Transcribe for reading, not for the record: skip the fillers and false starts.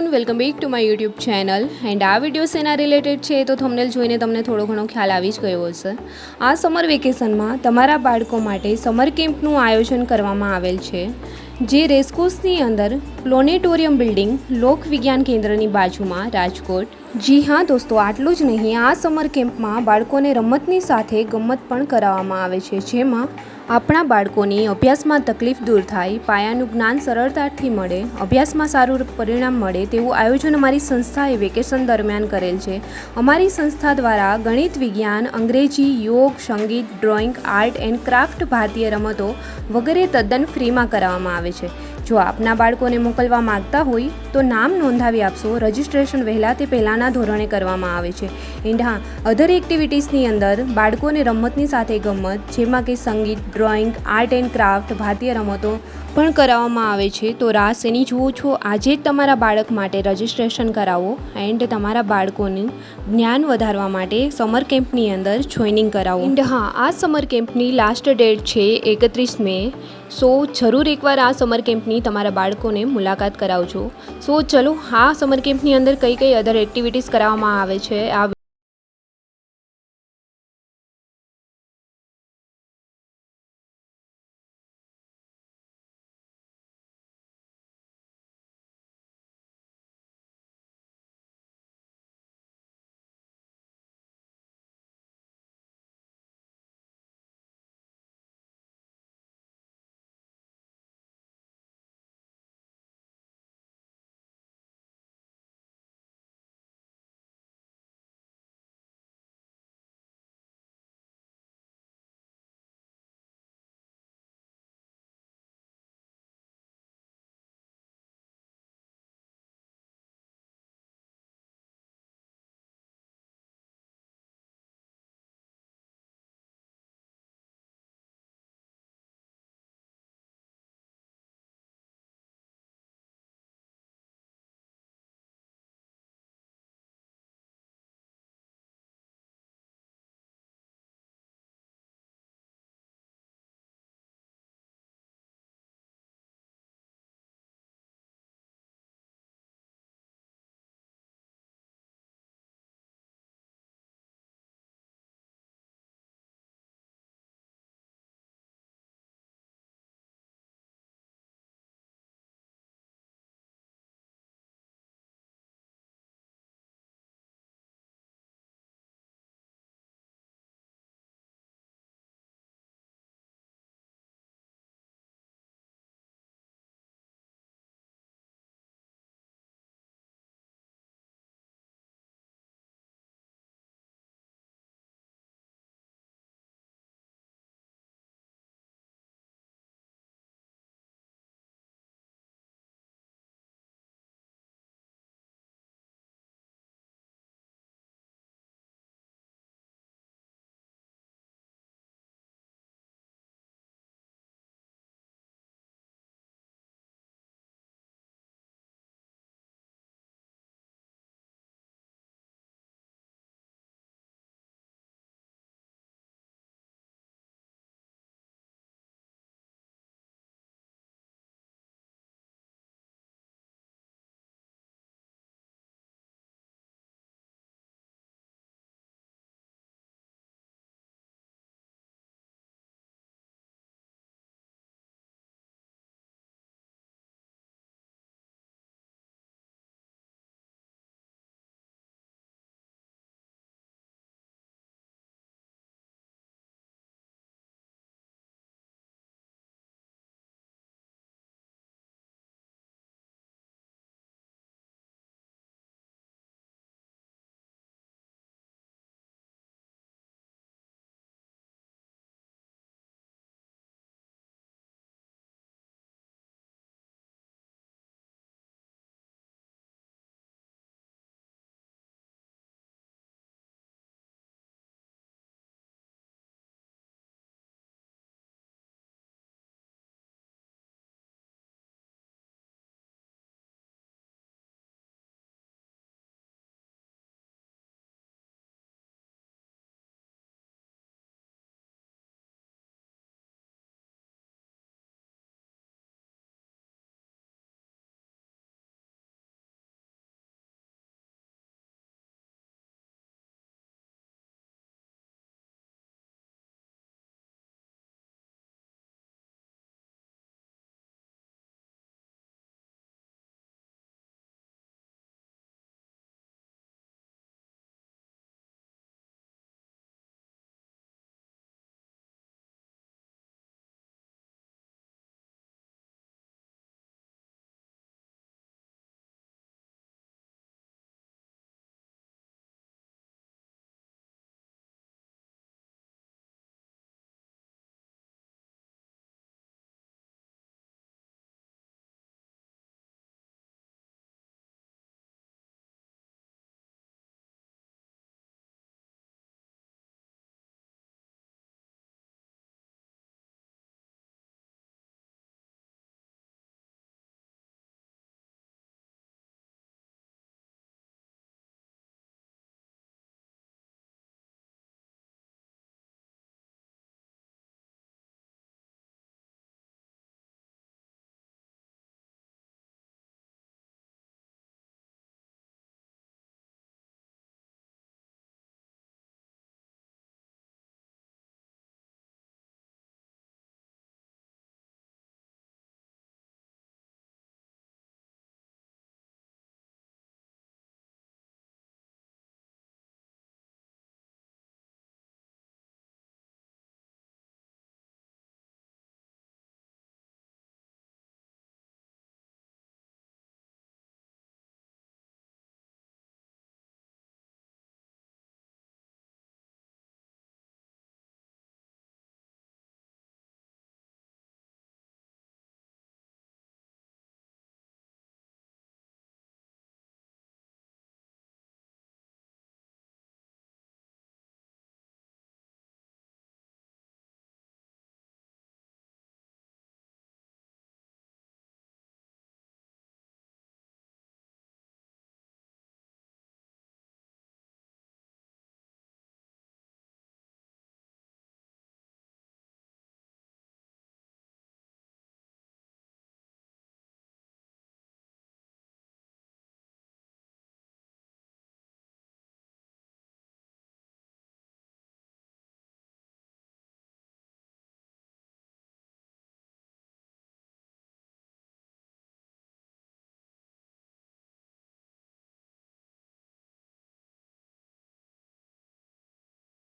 Everyone, welcome back to my YouTube channel. And આ video શેના related છે તો થંબનેલ જોઈને તમને થોડો ઘણો ખ્યાલ આવી જ ગયો હશે. આ સમર વેકેશનમાં તમારા બાળકો માટે સમર કેમ્પનું આયોજન કરવામાં આવેલ છે, જે રેસકોર્સની અંદર પ્લોનેટોરિયમ બિલ્ડિંગ લોક વિજ્ઞાન કેન્દ્રની બાજુમાં રાજકોટ. જી હા દોસ્તો, આટલું જ નહીં, આ સમર કેમ્પમાં બાળકોને રમતની સાથે ગમ્મત પણ કરાવવામાં આવે છે, જેમાં આપણા બાળકોની અભ્યાસમાં તકલીફ દૂર થાય, પાયાનું જ્ઞાન સરળતાથી મળે, અભ્યાસમાં સારું પરિણામ મળે તેવું આયોજન અમારી સંસ્થાએ વેકેશન દરમિયાન કરેલ છે. અમારી સંસ્થા દ્વારા ગણિત, વિજ્ઞાન, અંગ્રેજી, યોગ, સંગીત, ડ્રોઈંગ, આર્ટ એન્ડ ક્રાફ્ટ, ભારતીય રમતો વગેરે તદ્દન ફ્રીમાં કરાવવામાં આવે છે. જો આપના બાળકોને મોકલવા માગતા હોય તો નામ નોંધાવી આપશો. રજિસ્ટ્રેશન વહેલા તે પહેલાંના ધોરણે કરવામાં આવે છે. એન્ડ હા, અધર એક્ટિવિટીઝની અંદર બાળકોને રમતની સાથે ગમ્મત, જેમાં કે સંગીત, ડ્રોઈંગ, આર્ટ એન્ડ ક્રાફ્ટ, ભારતીય રમતો પણ કરાવવામાં આવે છે. તો રાહ શેની જુઓ છો? આજે જ તમારા બાળક માટે રજિસ્ટ્રેશન કરાવો એન્ડ તમારા બાળકોનું જ્ઞાન વધારવા માટે સમર કેમ્પની અંદર જોઈનિંગ કરાવો. એન્ડ હા, આ સમર કેમ્પની લાસ્ટ ડેટ છે 31 મે. સો જરૂર એકવાર આ સમર કેમ્પની તમારા બાળકોને મુલાકાત કરાવજો. સો ચલો, આ સમર કેમ્પની અંદર કઈ કઈ અધર એક્ટિવિટીઝ કરાવવામાં આવે છે આ